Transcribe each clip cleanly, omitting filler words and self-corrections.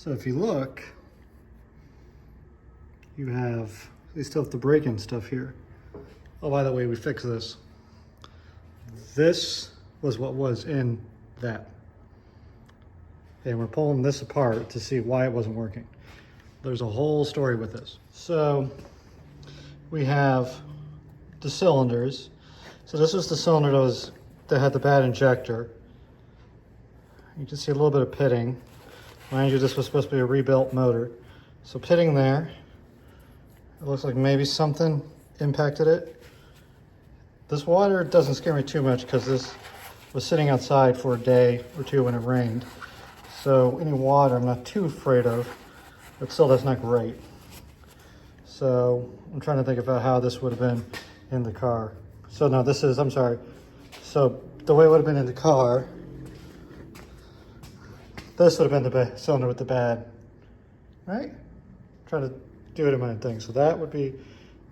So if you look, they still have the break-in stuff here. Oh, by the way, we fixed this. This was what was in that. And we're pulling this apart to see why it wasn't working. There's a whole story with this. So we have the cylinders. So this was the cylinder that had the bad injector. You can see a little bit of pitting. Mind you, this was supposed to be a rebuilt motor. So pitting there. It looks like maybe something impacted it. This water doesn't scare me too much because this was sitting outside for a day or two when it rained. So any water I'm not too afraid of, but still that's not great. So I'm trying to think about how this would have been in the car. So no, I'm sorry. So the way it would have been in the car, this would have been the cylinder with the bad, right? Trying to do it in my thing. So that would be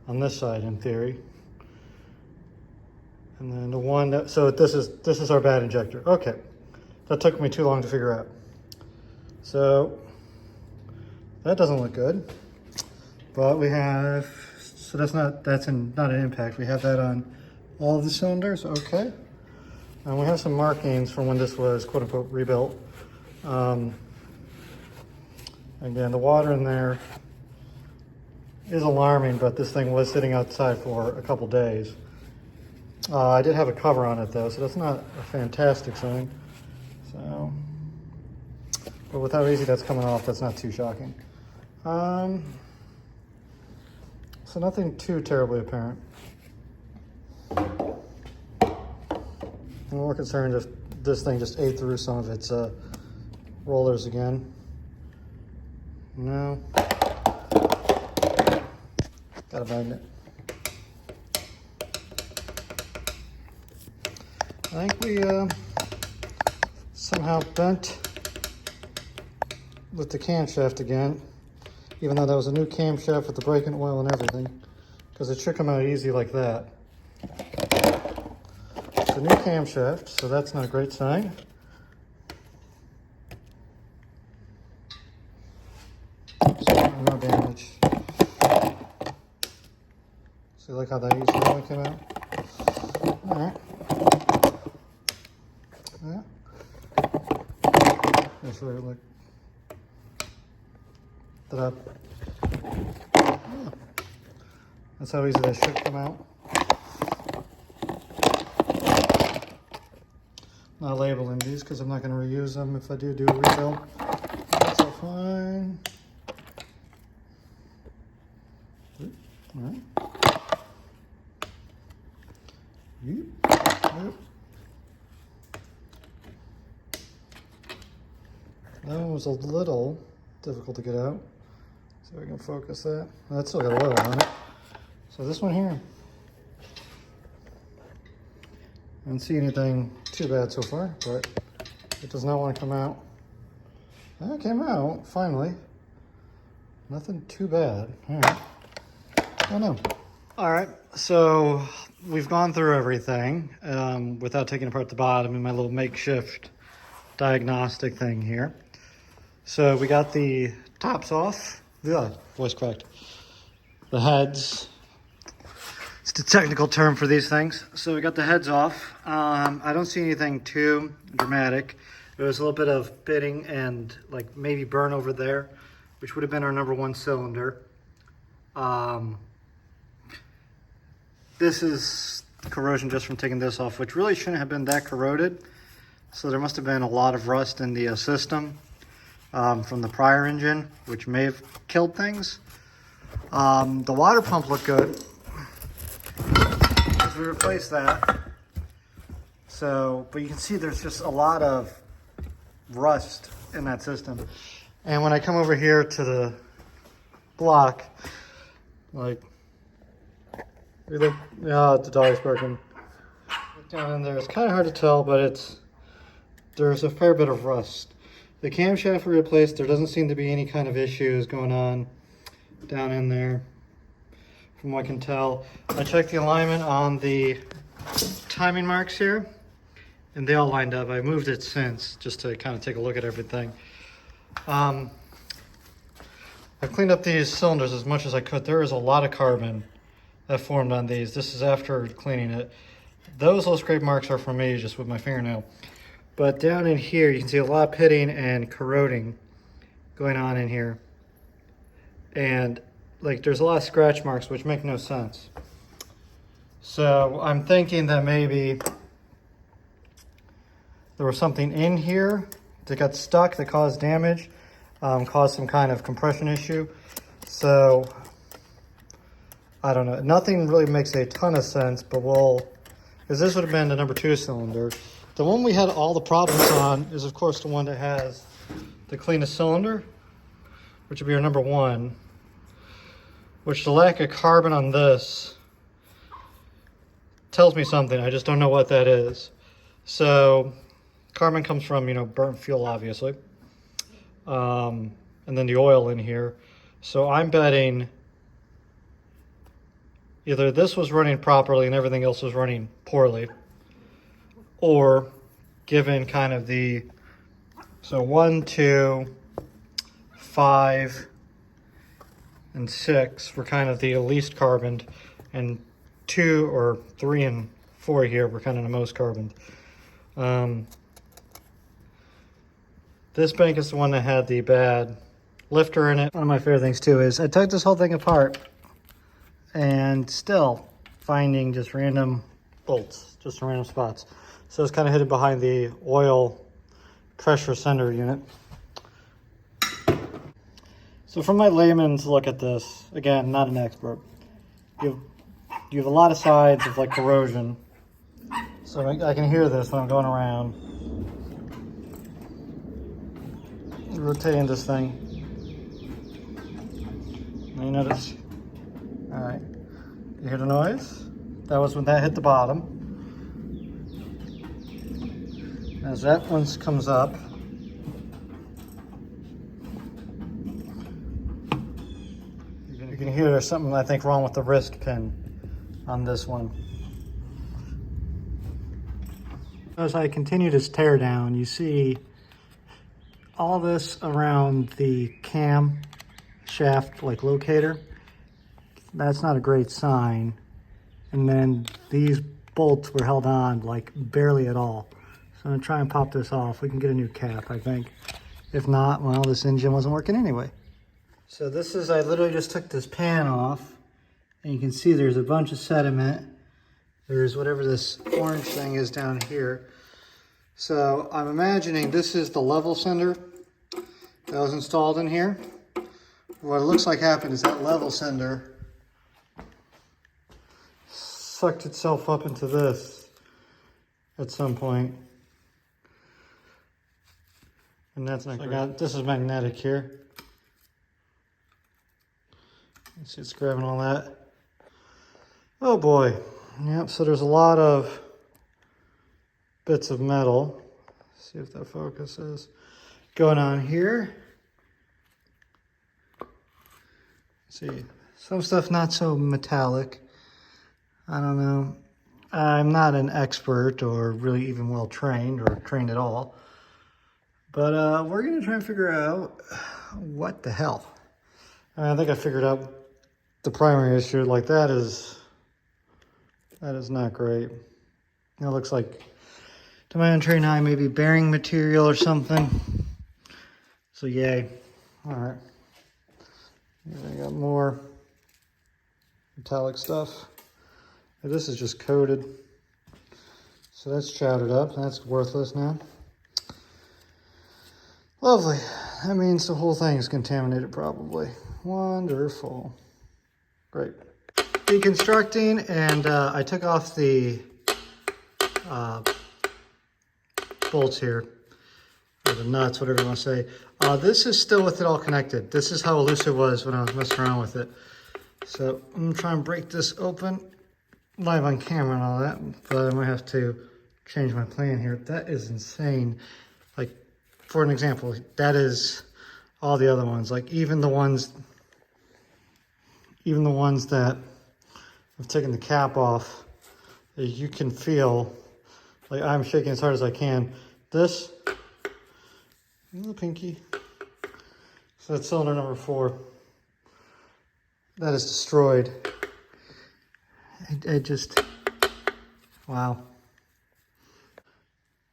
on this side in theory. And then the one that, so this is our bad injector. Okay, that took me too long to figure out. So that doesn't look good, but we have, so that's not an impact. We have that on all of the cylinders, okay. And we have some markings from when this was quote unquote rebuilt. Again, the water in there is alarming, but this thing was sitting outside for a couple days. I did have a cover on it though, so that's not a fantastic sign. So, but with how easy that's coming off, that's not too shocking. So nothing too terribly apparent. I'm more concerned if this thing just ate through some of its rollers again. No. Got a magnet. I think we somehow bent with the camshaft again, even though that was a new camshaft with the break-in oil and everything, because it should come out easy like that. It's a new camshaft, so that's not a great sign. No damage. See, like how that easily came out? All right. Yeah. That's what it looked. Yeah. That's how easy that should come out. Not labeling these because I'm not going to reuse them if I do a rebuild. That's all fine. All right. Yep. That one was a little difficult to get out. So we can focus that. That's still got a little on it. So this one here, I don't see anything too bad so far, but it does not want to come out. It came out, finally. Nothing too bad. All right. Oh no. All right, so we've gone through everything without taking apart the bottom in my little makeshift diagnostic thing here. So we got the tops off. Yeah, voice cracked. The heads. It's the technical term for these things. So we got the heads off. I don't see anything too dramatic. There was a little bit of pitting and like maybe burn over there, which would have been our number one cylinder. This is corrosion just from taking this off, which really shouldn't have been that corroded. So there must have been a lot of rust in the system from the prior engine, which may have killed things. The water pump looked good. We replaced that. So, but you can see there's just a lot of rust in that system. And when I come over here to the block, like, really, yeah, the dog's barking. Look down in there, it's kind of hard to tell, but there's a fair bit of rust. The camshaft we replaced, there doesn't seem to be any kind of issues going on down in there, from what I can tell. I checked the alignment on the timing marks here, and they all lined up. I moved it since, just to kind of take a look at everything. I've cleaned up these cylinders as much as I could. There is a lot of carbon that formed on these. This is after cleaning it. Those little scrape marks are from me just with my fingernail. But down in here, you can see a lot of pitting and corroding going on in here. And like there's a lot of scratch marks, which make no sense. So I'm thinking that maybe there was something in here that got stuck that caused damage, caused some kind of compression issue. So I don't know. Nothing really makes a ton of sense, but because this would have been the number 2 cylinder. The one we had all the problems on is of course the one that has the cleanest cylinder, which would be our number 1, which the lack of carbon on this tells me something. I just don't know what that is. So carbon comes from, burnt fuel, obviously. And then the oil in here. So I'm betting either this was running properly and everything else was running poorly, or given kind of so 1, 2, 5, and 6 were kind of the least carboned, and 2 or 3 and 4 here were kind of the most carboned. This bank is the one that had the bad lifter in it. One of my favorite things too is I took this whole thing apart and still finding just random bolts, just in random spots. So it's kind of hidden behind the oil pressure sender unit. So from my layman's look at this, again, not an expert, you have a lot of sides of like corrosion. So I can hear this when I'm going around, rotating this thing. And you notice, all right, you hear the noise? That was when that hit the bottom. As that one comes up, you can hear there's something I think wrong with the wrist pin on this one. As I continue this tear down, you see all this around the cam shaft like locator. That's not a great sign. And then these bolts were held on like barely at all. So I'm gonna try and pop this off. We can get a new cap, I think. If not, well, this engine wasn't working anyway. So this is, I literally just took this pan off, and you can see there's a bunch of sediment. There's whatever this orange thing is down here. So I'm imagining this is the level sender that was installed in here. What it looks like happened is that level sender sucked itself up into this at some point. And that's not great. This is magnetic here. You see it's grabbing all that. Oh boy. Yep, so there's a lot of bits of metal. Let's see if that focuses. Going on here. See, some stuff not so metallic. I don't know. I'm not an expert or really even well trained or trained at all. But we're gonna try and figure out what the hell. I think I figured out the primary issue. Like that is not great. It looks like, to my untrained eye, maybe bearing material or something. So yay. All right. I got more metallic stuff. And this is just coated. So that's chowdered up. That's worthless now. Lovely. That means the whole thing is contaminated probably. Wonderful. Great. Deconstructing, and I took off the bolts here, or the nuts, whatever you want to say. This is still with it all connected. This is how loose it was when I was messing around with it. So I'm going to try and break this open live on camera and all that, but I might have to change my plan here. That is insane. Like, for an example, that is all the other ones. Like even the ones that I've taken the cap off, you can feel, like I'm shaking as hard as I can. This, little pinky. So that's cylinder number 4. that is destroyed. It just, wow.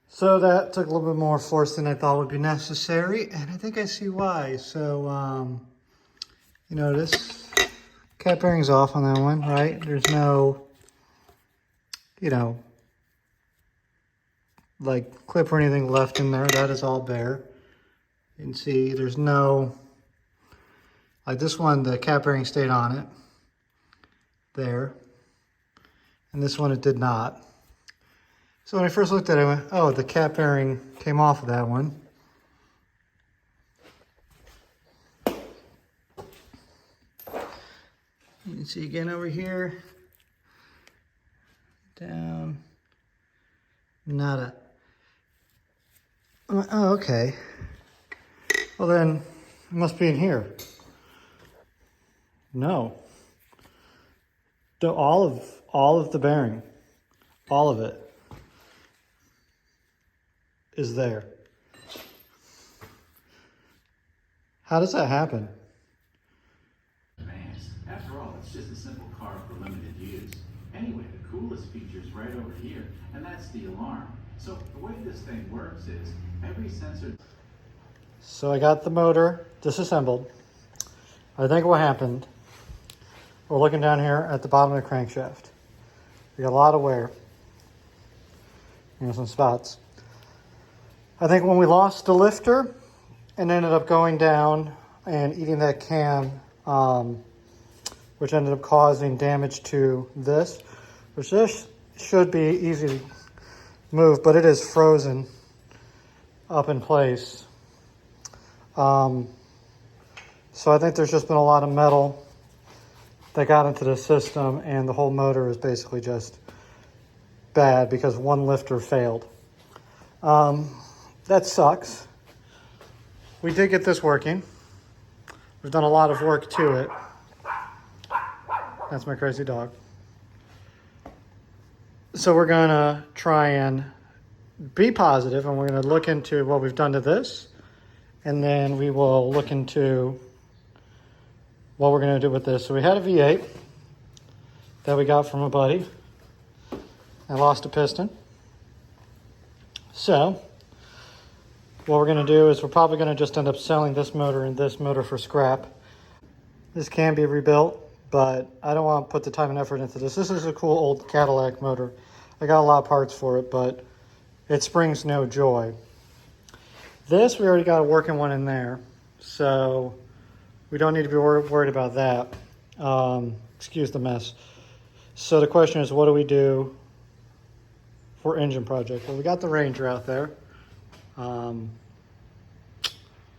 So that took a little bit more force than I thought would be necessary, and I think I see why. So, you notice, cap bearing's off on that one, right? There's no, you know, like clip or anything left in there. That is all bare. You can see there's no, like this one, the cap bearing stayed on it, there. And this one, it did not. So when I first looked at it, I went, oh, the cap bearing came off of that one. You can see again over here, down, nada. I went, oh, okay. Well then, it must be in here. No. All of the bearing, all of it, is there. How does that happen? After all, it's just a simple car for limited use. Anyway, the coolest feature is right over here, and that's the alarm. So the way this thing works is every sensor... So I got the motor disassembled. I think what happened, we're looking down here at the bottom of the crankshaft. We got a lot of wear. You know, some spots. I think when we lost the lifter and ended up going down and eating that cam, which ended up causing damage to this, which this should be easy to move, but it is frozen up in place. So I think there's just been a lot of metal that got into the system, and the whole motor is basically just bad because one lifter failed. That sucks. We did get this working. We've done a lot of work to it. That's my crazy dog. So we're gonna try and be positive, and we're gonna look into what we've done to this, and then we will look into what we're gonna do with this. So we had a V8 that we got from a buddy. I lost a piston. So what we're going to do is we're probably going to just end up selling this motor and this motor for scrap. This can be rebuilt, but I don't want to put the time and effort into this. This is a cool old Cadillac motor. I got a lot of parts for it, but it springs no joy. This, we already got a working one in there, so we don't need to be worried about that. Excuse the mess. So the question is, what do we do for engine project? Well, we got the Ranger out there.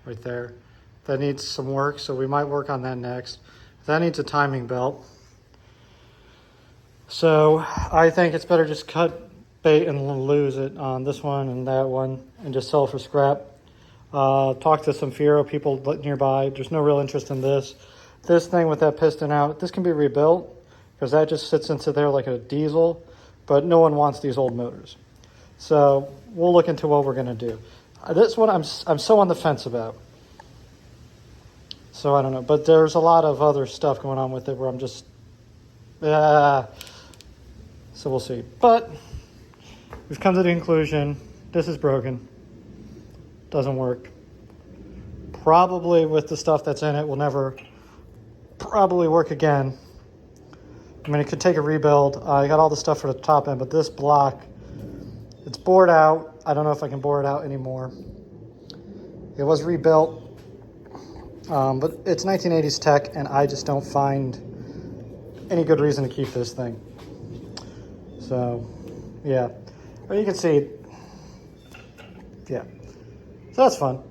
Right there. That needs some work, so we might work on that next. That needs a timing belt. So I think it's better just cut bait and lose it on this one and that one and just sell for scrap. Talk to some Fiero people nearby. There's no real interest in this. This thing with that piston out, this can be rebuilt because that just sits into there like a diesel, but no one wants these old motors. So we'll look into what we're going to do. This one I'm so on the fence about. So I don't know, but there's a lot of other stuff going on with it where I'm just, so we'll see. But we've come to the conclusion, this is broken, doesn't work. Probably with the stuff that's in it will never probably work again. I mean, it could take a rebuild. I got all the stuff for the top end, but this block, it's bored out. I don't know if I can bore it out anymore. It was rebuilt, but it's 1980s tech, and I just don't find any good reason to keep this thing. So, yeah. But you can see, yeah. So that's fun.